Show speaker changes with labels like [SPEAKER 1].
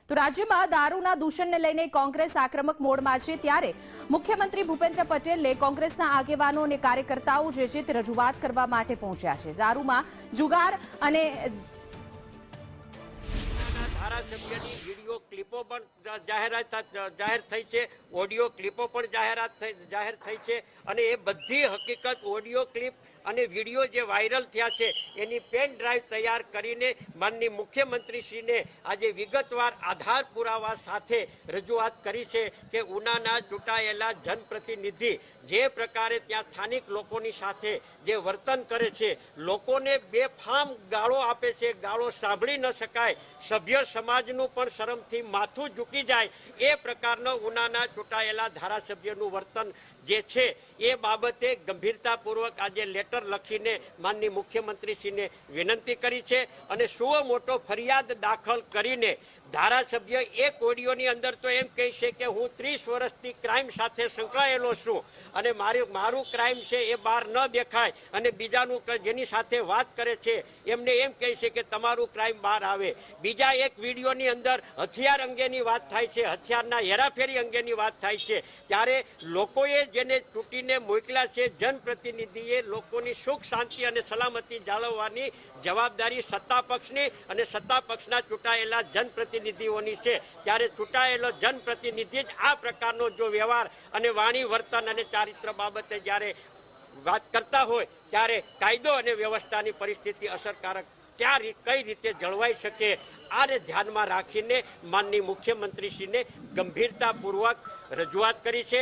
[SPEAKER 1] તો રાજ્યમાં દારૂના દૂષણને લઈને કોંગ્રેસ આક્રમક મોડમાં છે, ત્યારે મુખ્યમંત્રી ભૂપેન્દ્ર પટેલે કોંગ્રેસના આગેવાનો અને કાર્યકર્તાઓ જે છે તે રજૂઆત કરવા માટે પહોંચ્યા છે। દારૂમાં જુગાર અને
[SPEAKER 2] ધારાસભ્યની વિડીયો ક્લિપો પણ જાહેર થઈ છે, ઓડિયો ક્લિપો પણ જાહેર થઈ છે અને એ બધી હકીકત ઓડિયો ક્લિપ અને વિડીયો જે વાયરલ થયા છે એની પેન ડ્રાઈવ તૈયાર કરીને માનનીય મુખ્યમંત્રીશ્રીને આજે વિગતવાર આધાર પુરાવા સાથે રજૂઆત કરી છે કે ઉનાના ચૂંટાયેલા જનપ્રતિનિધિ જે પ્રકારે ત્યાં સ્થાનિક લોકોની સાથે જે વર્તન કરે છે, લોકોને બેફામ ગાળો આપે છે, ગાળો સાંભળી ન શકાય, સભ્ય સમાજનું પણ શરમથી માથું ઝૂકી જાય એ પ્રકારનો ઉનાના ચૂંટાયેલા ધારાસભ્યનું વર્તન જે છે એ બાબતે ગંભીરતાપૂર્વક આજે લેટર લખીને માનનીય મુખ્યમંત્રીશ્રીને વિનંતી કરી છે અને સુઓ મોટો ફરિયાદ દાખલ કરીને ધારાસભ્ય એક ઓડિયોની અંદર તો એમ કહે છે કે હું 30 વર્ષથી ક્રાઇમ સાથે સંકળાયેલો છું અને મારું ક્રાઇમ છે એ બહાર ન દેખાય અને બીજાનું જેની સાથે વાત કરે છે એમને એમ કહે છે કે તમારું ક્રાઇમ બહાર આવે। બીજા એક વિડીયોની અંદર હથિયાર અંગેની વાત થાય છે, હથિયારના હેરાફેરી અંગેની વાત થાય છે, ત્યારે લોકોએ જેને ચૂંટીને મોકલ્યા છે જનપ્રતિનિધિએ લોકોની સુખ શાંતિ અને સલામતી જાળવવાની જવાબદારી સત્તા પક્ષની અને સત્તા પક્ષના ચૂંટાયેલા જનપ્રતિનિધિઓની છે, ત્યારે ચૂંટાયેલો જનપ્રતિનિધિ જ આ પ્રકારનો જો વ્યવહાર અને વાણી વર્તન અને ચારિત્ર બાબતે જ્યારે વાત કરતા હોય ત્યારે કાયદો અને વ્યવસ્થાની પરિસ્થિતિ અસરકારક કઈ રીતે જળવાઈ શકે આને ધ્યાનમાં રાખીને માનનીય મુખ્યમંત્રીશ્રીને ગંભીરતાપૂર્વક રજૂઆત કરી છે।